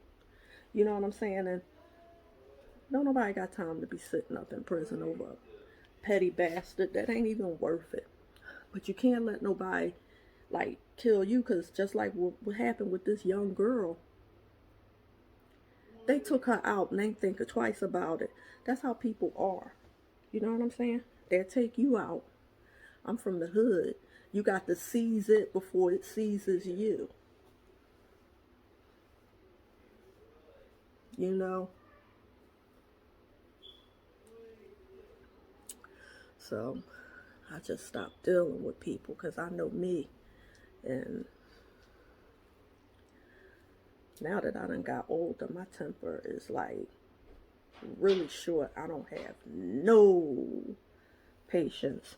You know what I'm saying? And no, nobody got time to be sitting up in prison over a petty bastard. That ain't even worth it. But you can't let nobody, like, kill you, because just like what happened with this young girl, they took her out and ain't thinking twice about it. That's how people are. You know what I'm saying? They'll take you out. I'm from the hood. You got to seize it before it seizes you. You know? So I just stopped dealing with people because I know me. And now that I done got older, my temper is like really short. I don't have no patience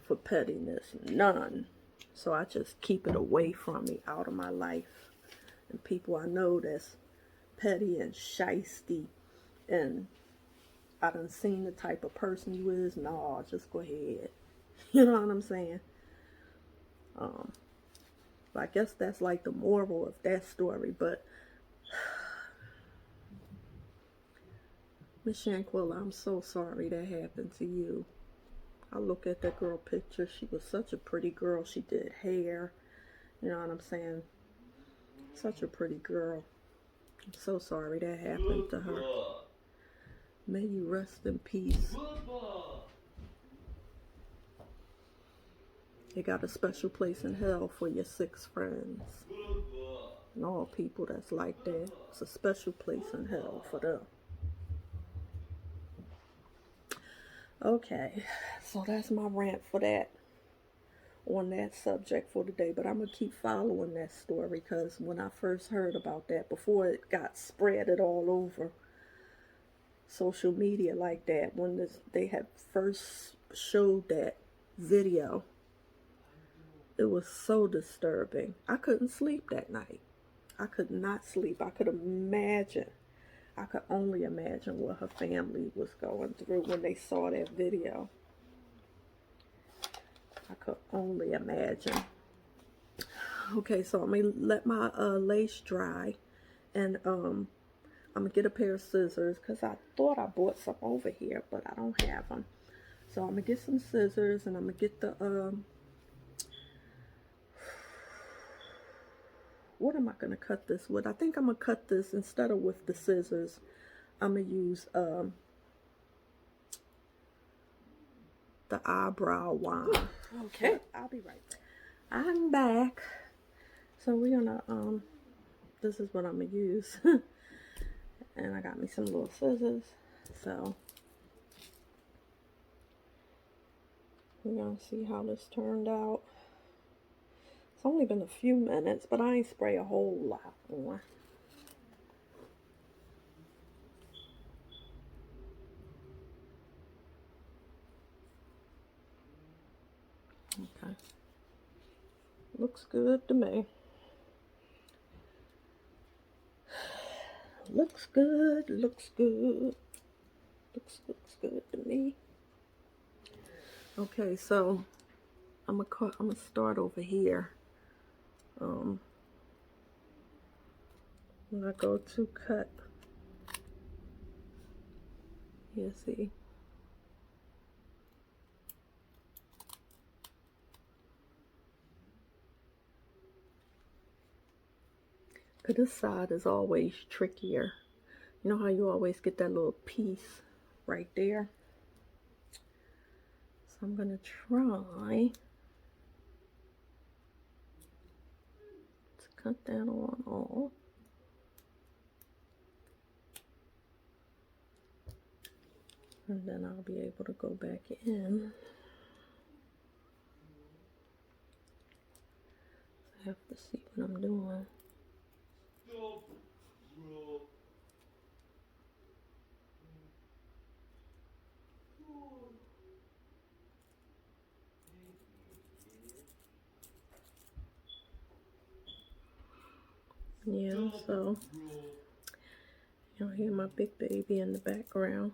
for pettiness. None. So I just keep it away from me, out of my life. And people I know that's petty and shysty, and I done seen the type of person you is. Nah, just go ahead. You know what I'm saying? I guess that's like the moral of that story. But Miss Shanquilla, I'm so sorry that happened to you. I look at that girl picture. She was such a pretty girl. She did hair. You know what I'm saying? Such a pretty girl. I'm so sorry that happened to her. May you rest in peace. You got a special place in hell for your 6 friends. And all people that's like that. It's a special place in hell for them. Okay, so that's my rant for that. on that subject for today, but I'm going to keep following that story because when I first heard about that, before it got spreaded all over social media like that, when they had first showed that video, it was so disturbing. I couldn't sleep that night. I could not sleep. I could only imagine what her family was going through when they saw that video. I could only imagine. Okay, so I'm gonna let my lace dry, and I'm gonna get a pair of scissors because I thought I bought some over here, but I don't have them. So I'm gonna get some scissors, and I'm gonna get the what am I gonna cut this with? I think I'm gonna cut this instead of with the scissors. I'm gonna use the eyebrow wand. Okay, I'll be right back. I'm back. So we're gonna this is what I'm gonna use. And I got me some little scissors. So we're gonna see how this turned out. It's only been a few minutes, but I ain't spray a whole lot on. Okay. Looks good to me. Looks good, looks good. Looks good to me. Okay, so I'm gonna start over here. When I go to cut, you see. Cause this side is always trickier. You know how you always get that little piece right there? So I'm gonna try to cut that on off. And then I'll be able to go back in. I have to see what I'm doing. Yeah, so you'll hear my big baby in the background.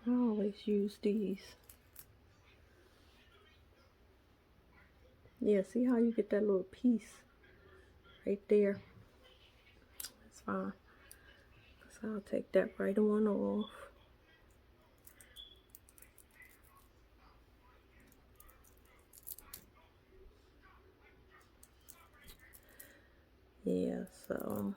I always use these. Yeah, see how you get that little piece right there? That's fine. So I'll take that right on off. Yeah, so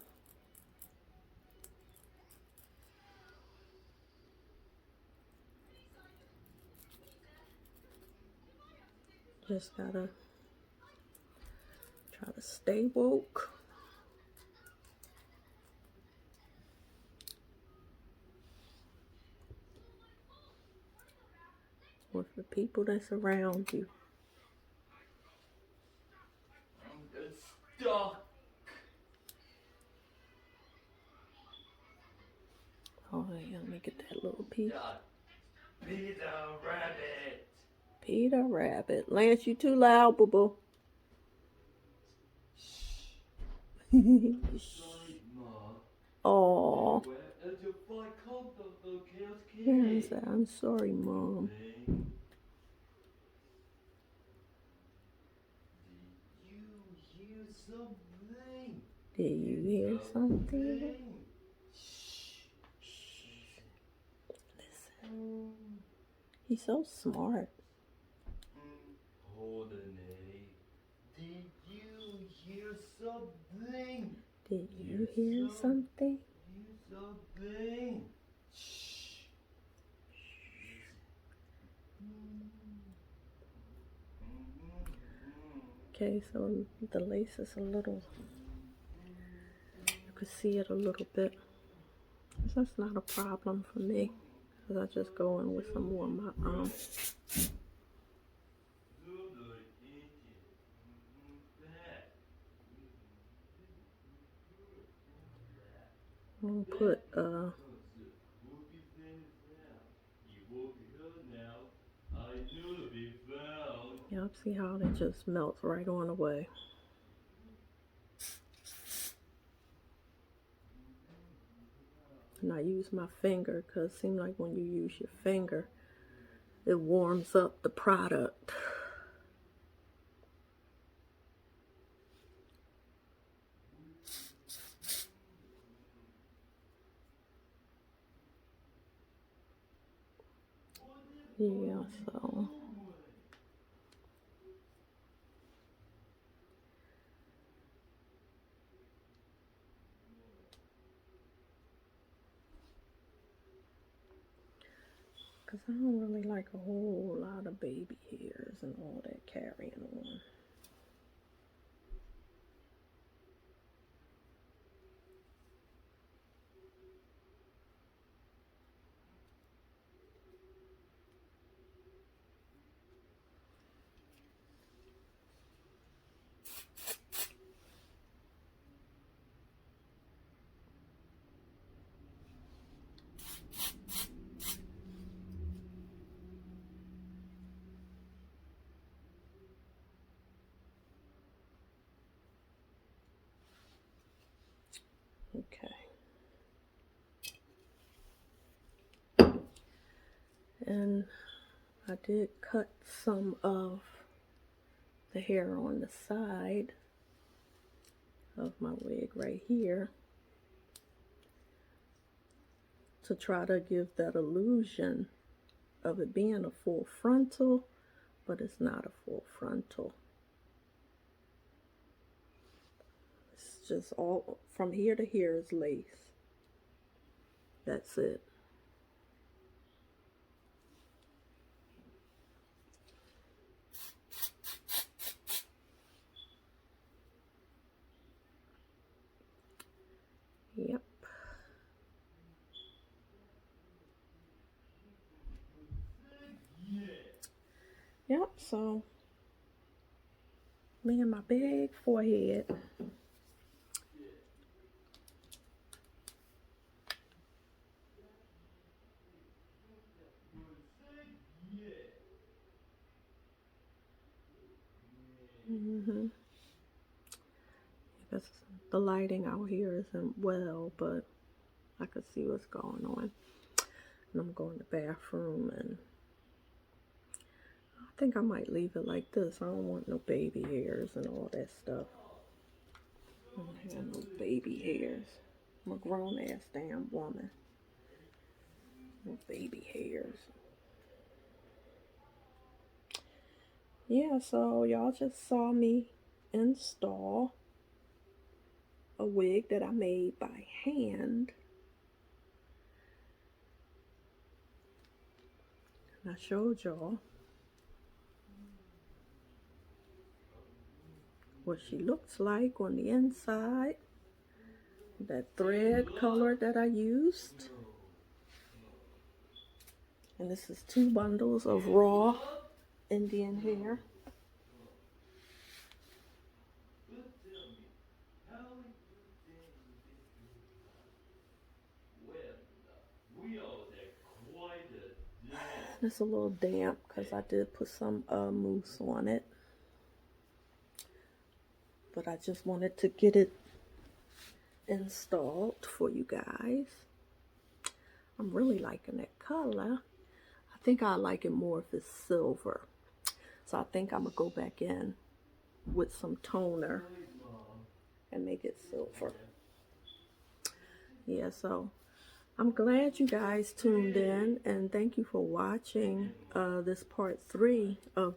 just gotta try to stay woke. With the people that's around you. Oh yeah, let me get that little piece. Peter Rabbit. Peter Rabbit. Lance, you too loud, boo boo. Sorry, Ma. Oh. Yes, I'm sorry, Mom. Did you hear something? Listen. He's so smart. Did you hear something? Did you hear something? Something? Okay, so the lace is a little, you can see it a little bit. That's not a problem for me, because I just go in with some more of my I'm gonna put yep, see how it just melts right on away. And I use my finger because it seems like when you use your finger, it warms up the product. Yeah, so because I don't really like a whole lot of baby hairs and all that carrying on. Okay. And I did cut some of the hair on the side of my wig right here to try to give that illusion of it being a full frontal, but it's not a full frontal. It's just all from here to here is lace. That's it. Yep. Yep, so me and my big forehead. Because the lighting out here isn't well, but I can see what's going on. And I'm going to the bathroom, and I think I might leave it like this. I don't want no baby hairs and all that stuff. I don't have no baby hairs. I'm a grown ass damn woman. No baby hairs. Yeah, so y'all just saw me install a wig that I made by hand. And I showed y'all what she looks like on the inside. That thread color that I used. And this is 2 bundles of raw Indian hair. It's a little damp because I did put some mousse on it. But I just wanted to get it installed for you guys. I'm really liking that color. I think I like it more if it's silver. So I think I'm going to go back in with some toner and make it silver. Yeah, so I'm glad you guys tuned in, and thank you for watching this part 3 of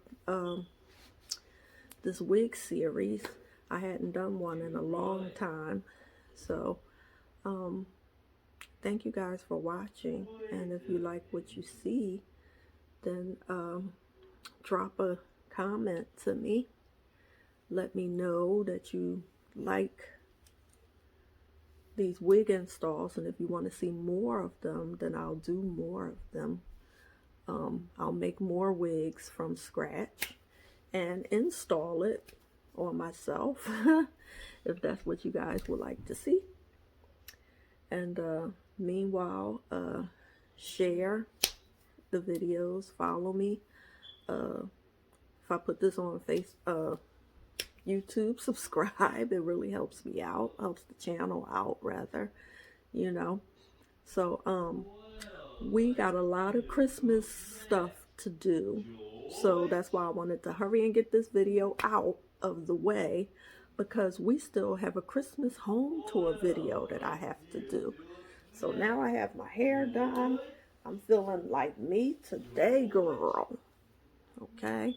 this wig series. I hadn't done one in a long time, so thank you guys for watching. And if you like what you see, then drop a comment to me. let me know that you like these wig installs, and if you want to see more of them, then I'll do more of them. I'll make more wigs from scratch and install it on myself if that's what you guys would like to see. And meanwhile, share the videos, follow me. If I put this on YouTube, subscribe. It really helps me out, helps the channel out rather, you know. So we got a lot of Christmas stuff to do, so that's why I wanted to hurry and get this video out of the way, because we still have a Christmas home tour video that I have to do. So now I have my hair done. I'm feeling like me today, girl. Okay,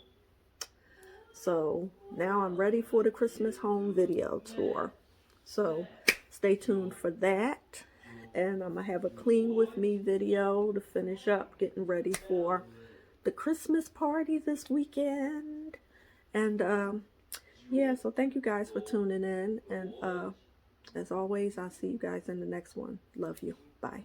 so now I'm ready for the Christmas home video tour, so stay tuned for that. And I'm gonna have a clean with me video to finish up getting ready for the Christmas party this weekend. And yeah, so thank you guys for tuning in, and as always, I'll see you guys in the next one. Love you. Bye.